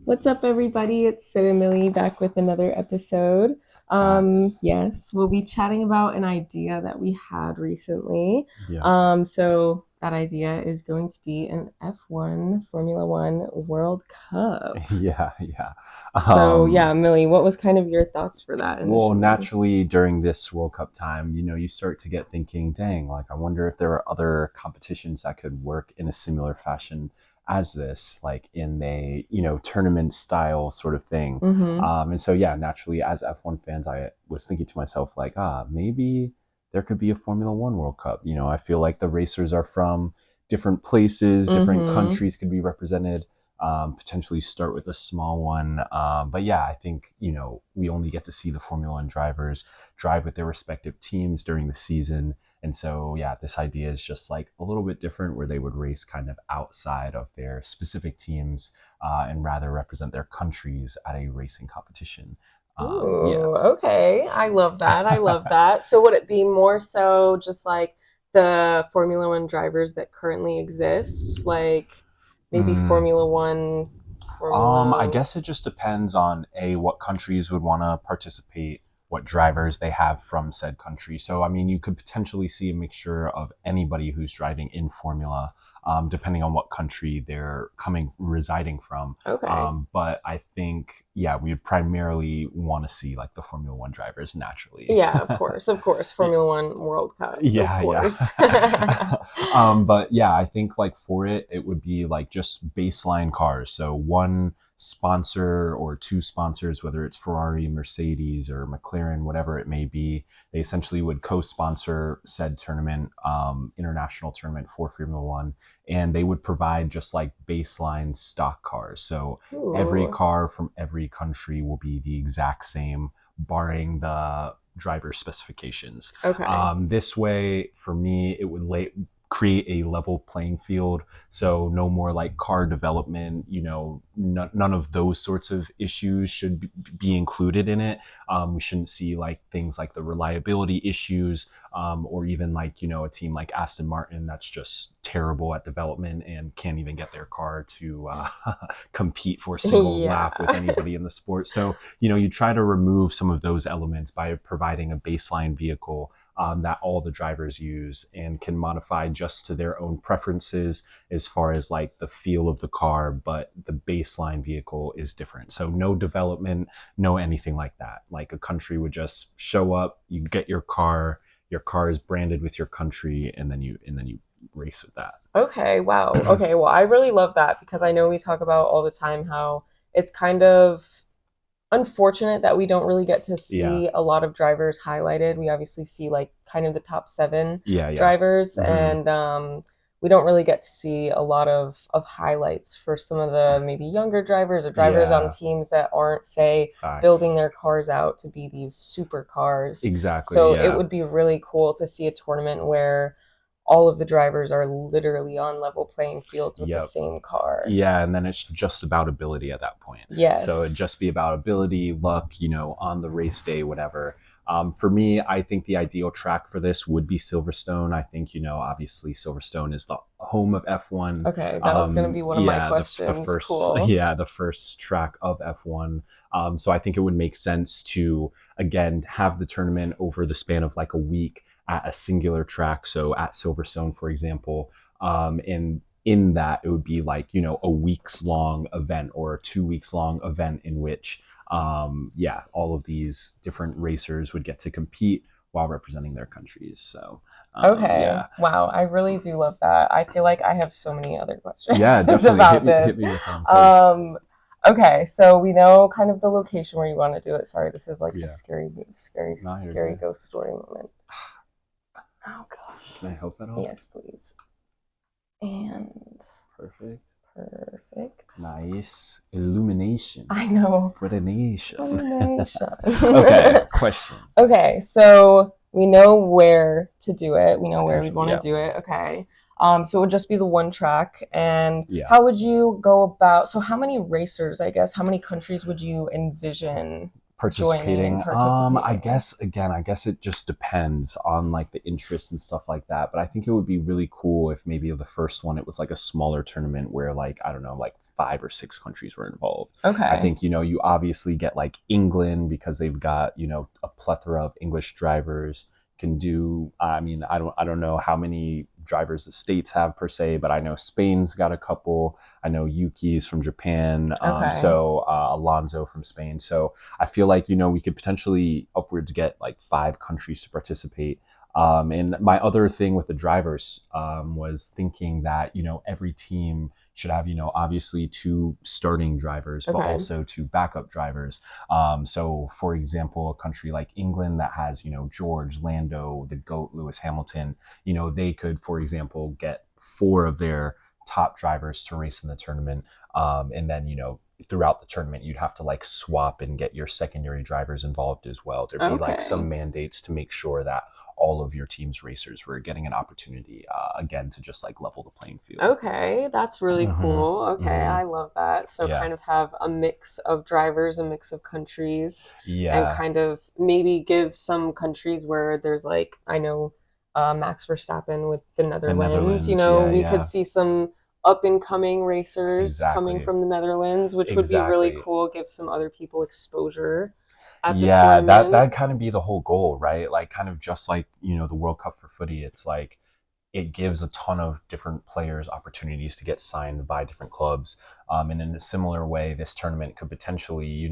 What's up, everybody? It's Sid and Millie back with another episode. Facts. Yes, we'll be chatting about an idea that we had recently. Yeah. So that idea is going to be an F1 Formula One World Cup. Yeah. Yeah. So Um, yeah, Millie, what was kind of your thoughts for that well, initially? naturally, during this World Cup time, you start to get thinking, dang, like, I wonder if there are other competitions that could work in a similar fashion as this, like in a tournament style sort of thing. Mm-hmm. And so, yeah, naturally, as F1 fans, I was thinking to myself, like, maybe there could be a Formula One World Cup. I feel like the racers are from different places, different Mm-hmm. countries could be represented. Potentially start with a small one. But yeah, I think, we only get to see the Formula One drivers drive with their respective teams during the season. And so, yeah, this idea is just like a little bit different where they would race kind of outside of their specific teams and rather represent their countries at a racing competition. Yeah. Ooh, okay. I love that. I love that. So would it be more so just like the Formula One drivers that currently exist? Like maybe Mm, Formula One, I Formula. guess it just depends on what countries would want to participate, what drivers they have from said country. So, I mean, you could potentially see a mixture of anybody who's driving in Formula, depending on what country they're residing from. Okay. But I think, yeah, we would primarily want to see like the Formula One drivers naturally. Yeah, of course. Of course. Formula One World Cup. Of Yeah, yeah. course. But yeah, I think like for it would be like just baseline cars. So one sponsor or two sponsors, whether it's Ferrari, Mercedes, or McLaren, whatever it may be, they essentially would co-sponsor said tournament, international tournament for Formula One, and they would provide just like baseline stock cars. So every Ooh. car from every country will be the exact same, barring the driver specifications. Okay. This way, for me, it would create a level playing field. So no more like car development, none of those sorts of issues should be included in it. We shouldn't see like things like the reliability issues, or even like, a team like Aston Martin that's just terrible at development and can't even get their car to compete for a single Yeah. lap with anybody in the sport. So, you try to remove some of those elements by providing a baseline vehicle that all the drivers use and can modify just to their own preferences as far as like the feel of the car, but the baseline vehicle is different. So no development, no anything like that. Like a country would just show up, you get your car is branded with your country, and then you race with that. Okay, wow. Okay, well, I really love that because I know we talk about all the time how it's kind of unfortunate that we don't really get to Yeah. see a lot of drivers highlighted. We obviously see like kind of the top seven Yeah, yeah. drivers, Hmm. and we don't really get to see a lot of highlights for some of the maybe younger drivers or drivers on Yeah, teams that aren't, say, building facts. their cars out to be these supercars. Exactly, So it yeah. would be really cool to see a tournament where all of the drivers are literally on level playing fields with the Yep. same car. Yeah, and then it's just about ability at that point. So it'd Yes. just be about ability, luck, on the race day, whatever. For me, I think the ideal track for this would be Silverstone. I think, obviously Silverstone is the home of F1. Okay, that was going to be one of my Yeah, the questions. first Cool. yeah, the first track of F1. So I think it would make sense to again have the tournament over the span of like a week at a singular track. So at Silverstone, for example, and in that it would be like a weeks long event or a 2 weeks long event in which yeah, all of these different racers would get to compete while representing their countries. So Okay. yeah. Wow, I really do love that. I feel like I have so many other questions Yeah, definitely hit about me hit this. me with them because Um, okay, so we know kind of the location where you want to do it. Sorry, this is like a yeah. scary, scary, No, you're scary good. ghost story moment. Oh gosh. Can I help at all? Yes, please. And Perfect. perfect. Nice illumination I know. for the nation. Illumination. Okay, question. Okay, so we know where to do it. We know where we Potentially, want to yeah. do it. Okay. So it would just be the one track. And Yeah. how would you go about? So how many racers, I guess, how many countries would you envision? Participating, I participating? guess again, I guess it just depends on like the interest and stuff like that. But I think it would be really cool if maybe the first one it was like a smaller tournament where like I don't know, like 5 or 6 countries were involved. I Okay. think you obviously get like England because they've got a plethora of English drivers can do. I mean, I don't know how many drivers the states have per se, but I know Spain's got a couple. I know Yuki's from Japan, Okay. so Alonso from Spain. So I feel like we could potentially upwards get like 5 countries to participate. And my other thing with the drivers was thinking that every team should have obviously 2 starting drivers, but Okay. also 2 backup drivers. So, for example, a country like England that has George, Lando, the GOAT, Lewis Hamilton, they could, for example, get 4 of their top drivers to race in the tournament, and then throughout the tournament you'd have to like swap and get your secondary drivers involved as well. There'd be like Okay. some mandates to make sure that all of your team's racers were getting an opportunity again to just like level the playing field. Okay, that's really Hmm. cool. Okay, Hmm. I love that. So Yeah. kind of have a mix of drivers, a mix of countries, and Yeah. kind of maybe give some countries where there's like I know Max Verstappen with the The Netherlands. Netherlands. Yeah. We could Yeah. see some up and coming racers coming Exactly. from the Netherlands, which would be really Exactly. cool. Give some other people exposure at the Yeah, that tournament. that kind of be the whole goal, right? Like kind of just like, the World Cup for footy. It's like it gives a ton of different players opportunities to get signed by different clubs. And in a similar way, this tournament could potentially,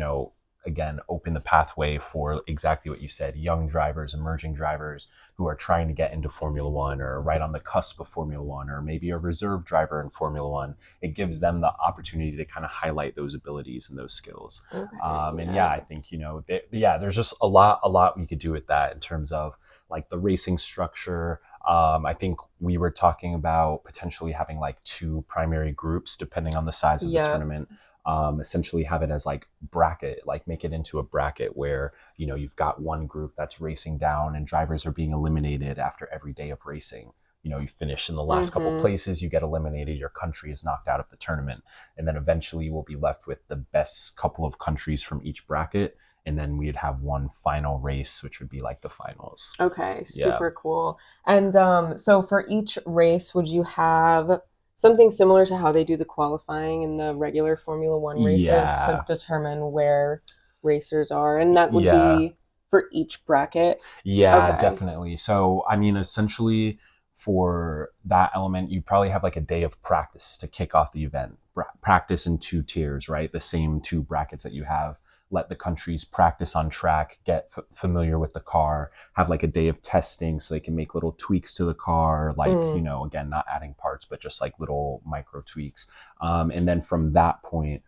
again, open the pathway for exactly what you said, young drivers, emerging drivers who are trying to get into Formula One or right on the cusp of Formula One, or maybe a reserve driver in Formula One. It gives them the opportunity to kind of highlight those abilities and those skills. Okay, And yeah, I think, yes. there's just a lot we could do with that in terms of like the racing structure. I think we were talking about potentially having like 2 primary groups depending on the size of the Yep. tournament. Essentially have it as like bracket, like make it into a bracket where you've got one group that's racing down and drivers are being eliminated after every day of racing. You finish in the last couple Mm-hmm. places, you get eliminated, your country is knocked out of the tournament, and then eventually we'll be left with the best couple of countries from each bracket, and then we'd have one final race, which would be like the finals. Okay, Yeah. super cool. And so for each race, would you have something similar to how they do the qualifying in the regular Formula One races to Yeah. determine where racers are? And that would Yeah. be for each bracket? Yeah, Okay. definitely. So, I mean, essentially, for that element, you probably have like a day of practice to kick off the event. Practice in 2 tiers, right? The same 2 brackets that you have. Let the countries practice on track, get familiar with the car, have like a day of testing so they can make little tweaks to the car, like, Mm, again, not adding parts, but just like little micro tweaks. And then from that point,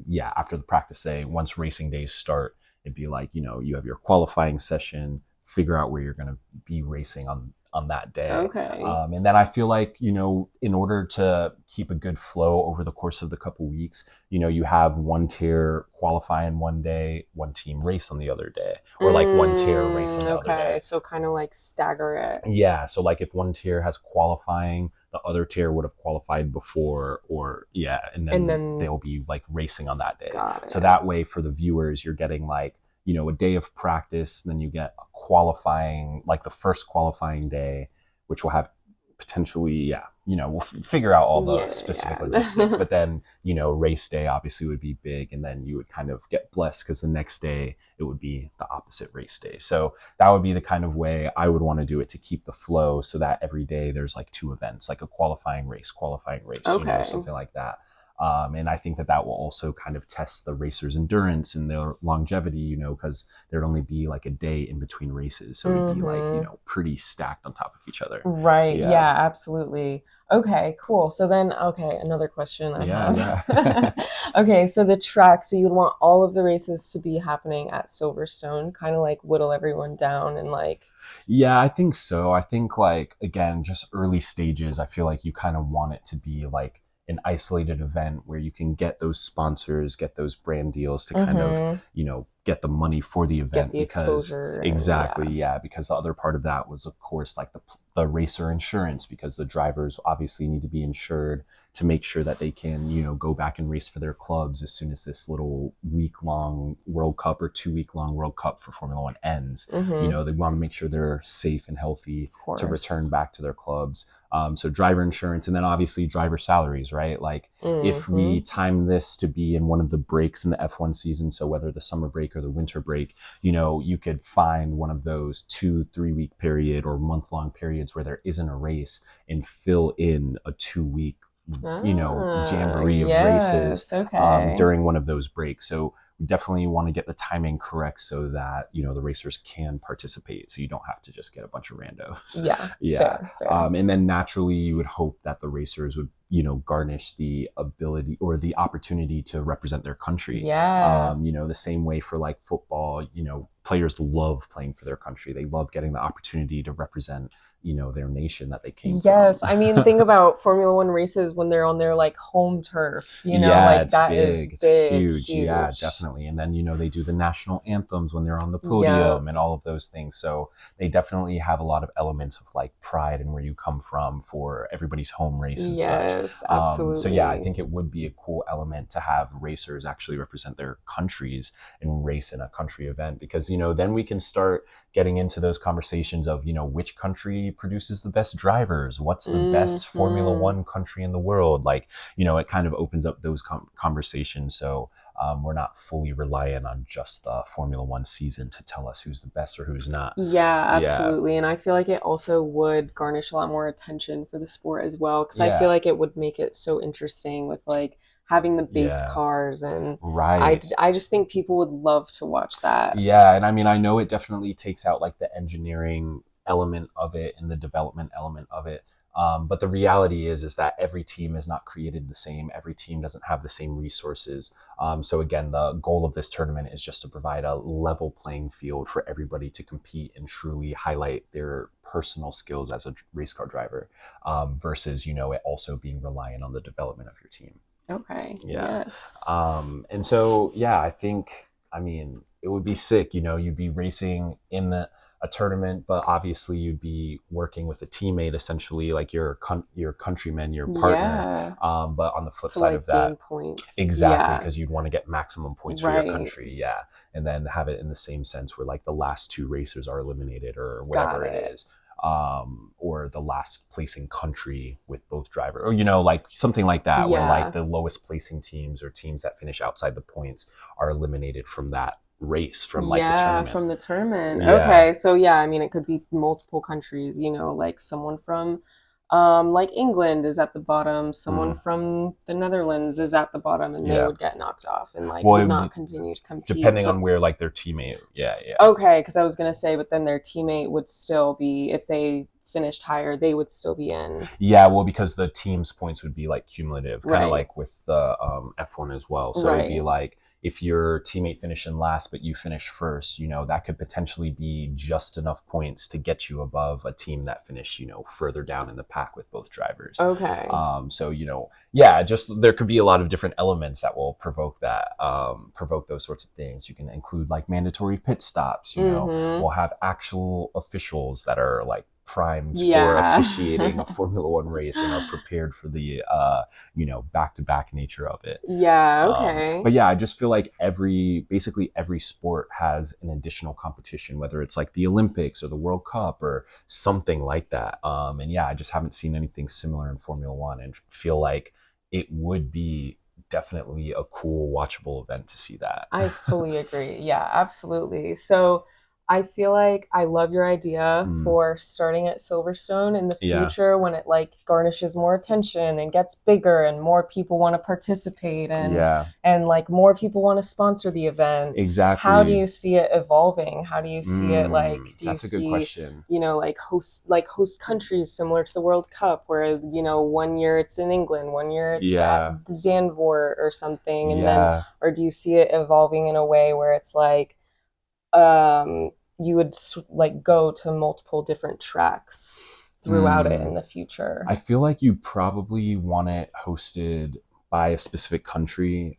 yeah, after the practice day, once racing days start, it'd be like you have your qualifying session, figure out where you're going to be racing on that day. okay. And then I feel like in order to keep a good flow over the course of the couple weeks, you have one tier qualify in one day, one team race on the other day, or like one tier race on the other Okay. day. So kind of like stagger it. Yeah, so like if one tier has qualifying, the other tier would have qualified before, or yeah, and And then then they'll be like racing on that day. got So it. that way for the viewers, you're getting like, a day of practice, and then you get a qualifying, like the first qualifying day, which will have potentially, yeah, we'll figure out all the Yeah, specific logistics, yeah. but then, race day obviously would be big, and then you would kind of get blessed because the next day it would be the opposite race day. So that would be the kind of way I would want to do it to keep the flow so that every day there's like 2 events, like a qualifying race, Okay. something like that. And I think that will also kind of test the racer's endurance and their longevity, because there'd only be like a day in between races. So it'd be like, Mm-hmm. pretty stacked on top of each other. Right. Yeah. Yeah, absolutely. Okay, cool. So then, okay, another question I Yeah. have. Yeah. Okay, so the track, so you'd want all of the races to be happening at Silverstone, kind of like whittle everyone down and like, Yeah, I think so. I think like again, just early stages, I feel like you kind of want it to be like an isolated event where you can get those sponsors, get those brand deals to kind of, mm-hmm. get the money for the event, Get the because exposure. exactly, yeah, because the other part of that was, of course, like the racer insurance, because the drivers obviously need to be insured to make sure that they can, you know, go back and race for their clubs as soon as this little week-long World Cup or 2-week-long World Cup for Formula One ends. You know, they want to make sure they're safe and healthy to return back to their clubs. So driver insurance, and then obviously driver salaries, right? Like if we time this to be in one of the breaks in the F1 season, so whether the summer break or the winter break, you know, you could find one of those 2-3 week period or month-long periods where there isn't a race and fill in a 2-week, you know, jamboree of races during one of those breaks. So we definitely want to get the timing correct so that, you know, the racers can participate, so you don't have to just get a bunch of randos. Fair. And then naturally you would hope that the racers would, you know, garnish the ability or the opportunity to represent their country. You know, the same way for like football, you know, players love playing for their country. They love getting the opportunity to represent, you know, their nation that they came from. I mean, think about Formula One races when they're on their like home turf, you know, like it's that big. is It's big, huge. Yeah, definitely. And then, you know, they do the national anthems when they're on the podium and all of those things. So they definitely have a lot of elements of like pride and where you come from for everybody's home race and such. Absolutely. So yeah, I think it would be a cool element to have racers actually represent their countries and race in a country event, because, you know, then we can start getting into those conversations of, you know, which country produces the best drivers, what's the best Formula One country in the world. Like, you know, it kind of opens up those conversations. So we're not fully reliant on just the Formula One season to tell us who's the best or who's not. Absolutely. And I feel like it also would garnish a lot more attention for the sport as well, because I feel like it would make it so interesting with like having the base cars, and I just think people would love to watch that. And I mean, I know it definitely takes out like the engineering element of it and the development element of it. But the reality is that every team is not created the same. Every team doesn't have the same resources. So again, the goal of this tournament is just to provide a level playing field for everybody to compete and truly highlight their personal skills as a race car driver, versus, you know, it also being reliant on the development of your team. And so, I think, I mean, it would be sick, you know, you'd be racing in a tournament, but obviously you'd be working with a teammate, essentially, like your countryman, your partner. But on the flip side of that, points. Exactly, because you'd want to get maximum points for your country. And then have it in the same sense where like the last 2 racers are eliminated or whatever it is. Or the last placing country with both drivers, or, you know, like something like that, where like the lowest placing teams or teams that finish outside the points are eliminated from that race, from like the tournament. From the tournament. Okay, so I mean, it could be multiple countries, you know, like someone from like England is at the bottom, someone from the Netherlands is at the bottom, and they would get knocked off and like would not continue to compete, depending on where like their teammate. Okay, because I was gonna say, but then their teammate would still be, if they finished higher, they would still be in. Well, because the team's points would be like cumulative, kind of like with the F1 as well. So it'd be like, if your teammate finished in last but you finished first, you know, that could potentially be just enough points to get you above a team that finished, you know, further down in the pack with both drivers. So, you know, just there could be a lot of different elements that will provoke that, provoke those sorts of things. You can include like mandatory pit stops, you know, we'll have actual officials that are like primed for officiating a Formula One race and are prepared for the you know, back-to-back nature of it. But I just feel like basically every sport has an additional competition, whether it's like the Olympics or the World Cup or something like that. And I just haven't seen anything similar in Formula One, and feel like it would be definitely a cool watchable event to see that. I fully agree. Absolutely. So I feel like I love your idea for starting at Silverstone in the future, when it like garnishes more attention and gets bigger and more people want to participate, and like more people want to sponsor the event. How do you see it evolving? How do you see it, like, do that's you see, a good question. You know, like host countries similar to the World Cup, where, you know, one year it's in England, one year it's at Zandvoort or something, and then, or do you see it evolving in a way where it's like, you would like go to multiple different tracks throughout it in the future? I feel like you probably want it hosted by a specific country.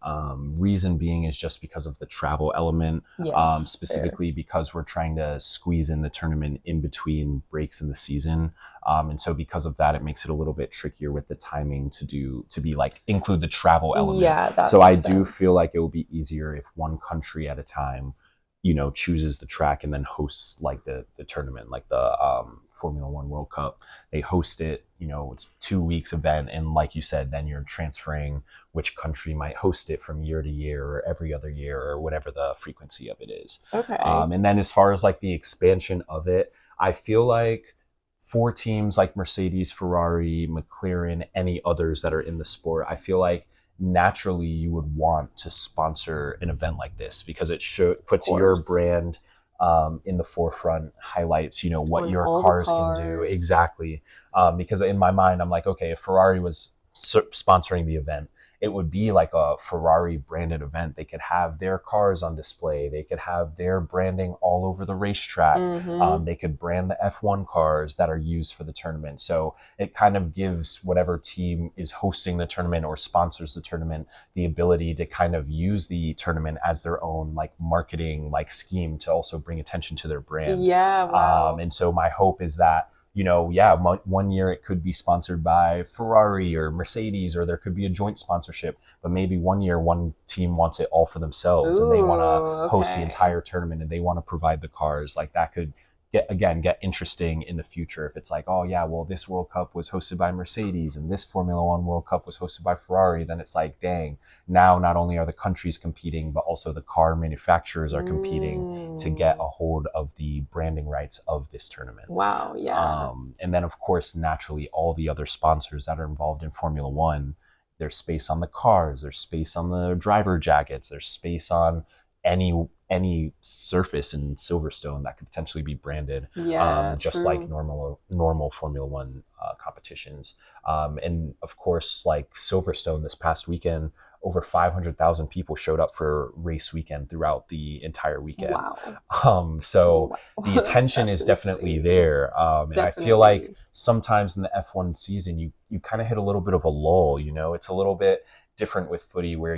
Reason being is just because of the travel element, Yes, specifically because we're trying to squeeze in the tournament in between breaks in the season. And so because of that, it makes it a little bit trickier with the timing to be like include the travel element. Yeah, that so I makes do sense. feel like it will be easier if one country at a time, chooses the track and then hosts like the tournament, like the Formula One World Cup. They host it, it's 2 weeks event. And like you said, then you're transferring which country might host it from year to year or every other year or whatever the frequency of it is. Okay. And then as far as like the expansion of it, I feel like for teams like Mercedes, Ferrari, McLaren, any others that are in the sport, I feel like naturally you would want to sponsor an event like this because it puts your brand in the forefront, highlights what On your all the cars can do. cars. Exactly. Because in my mind, I'm like, okay, if Ferrari was sponsoring the event, it would be like a Ferrari branded event. They could have their cars on display. They could have their branding all over the racetrack. They could brand the F1 cars that are used for the tournament. So it kind of gives whatever team is hosting the tournament or sponsors the tournament the ability to kind of use the tournament as their own like marketing like scheme to also bring attention to their brand. Yeah, wow. And so my hope is that one year it could be sponsored by Ferrari or Mercedes, or there could be a joint sponsorship, but maybe one year one team wants it all for themselves. And they want to host the entire tournament and they want to provide the cars. Like that could get interesting in the future if it's like, oh yeah, well, this World Cup was hosted by Mercedes and this Formula One World Cup was hosted by Ferrari. Then it's like, dang, now not only are the countries competing, but also the car manufacturers are competing to get a hold of the branding rights of this tournament. Wow, yeah. And then of course, naturally, all the other sponsors that are involved in Formula One, there's space on the cars, there's space on the driver jackets, there's space on any surface in Silverstone that could potentially be branded, just true. like normal Formula One competitions. And of course, like Silverstone this past weekend, over 500,000 people showed up for race weekend throughout the entire weekend. Wow. So the attention is definitely there. And I feel like sometimes in the F1 season, you kind of hit a little bit of a lull, it's a little bit different with footy where,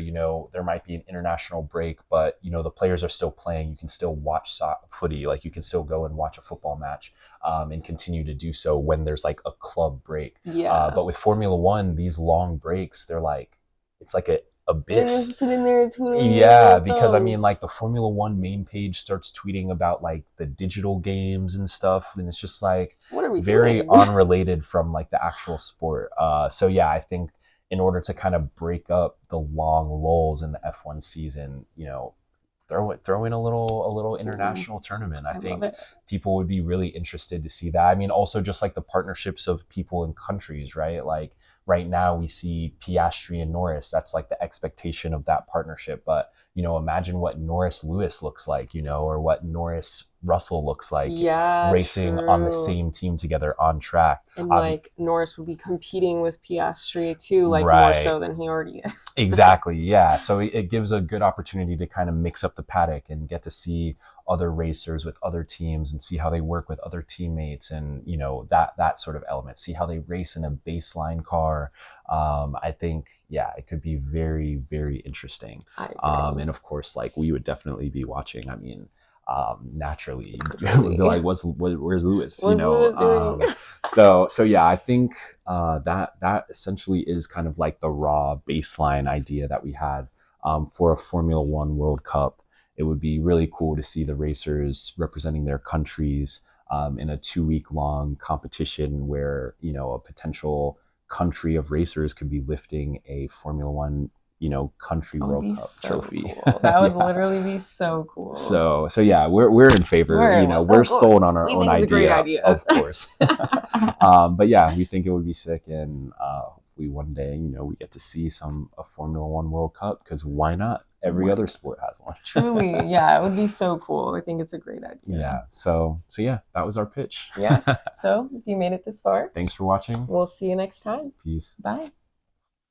there might be an international break, but, the players are still playing. You can still watch footy. Like you can still go and watch a football match and continue to do so when there's like a club break. Yeah. But with Formula One, these long breaks, they're like, it's like a abyss. Sitting there twiddling because I mean, like the Formula One main page starts tweeting about like the digital games and stuff, and it's just like what are we very doing? unrelated from like the actual sport. So yeah, I think in order to kind of break up the long lulls in the F1 season, throw in a little international tournament. I think people would be really interested to see that. I mean, also just like the partnerships of people in countries, right? Like right now we see Piastri and Norris. That's like the expectation of that partnership. But, imagine what Norris Lewis looks like, or what Norris Russell looks like racing on the same team together on track. And like Norris would be competing with Piastri too, like more so than he already is. Exactly. Yeah. So it gives a good opportunity to kind of mix up the paddock and get to see other racers with other teams and see how they work with other teammates and, that sort of element, see how they race in a baseline car. I think, it could be very, very interesting. And of course, like we would definitely be watching. I mean, naturally we'd be like, where's Lewis? Lewis doing? So yeah, I think that essentially is kind of like the raw baseline idea that we had for a Formula One World Cup. It would be really cool to see the racers representing their countries in a 2-week long competition where, a potential country of racers could be lifting a Formula One, country World Cup trophy. Cool. That would literally be so cool. So yeah, we're in favor. We're sold on our own idea, it's a great idea, of course. But yeah, we think it would be sick, and hopefully one day, we get to see a Formula One World Cup, because why not? Every other sport has one. Truly, yeah, it would be so cool. I think it's a great idea. Yeah. So yeah, that was our pitch. Yes. So if you made it this far, thanks for watching. We'll see you next time. Peace. Bye.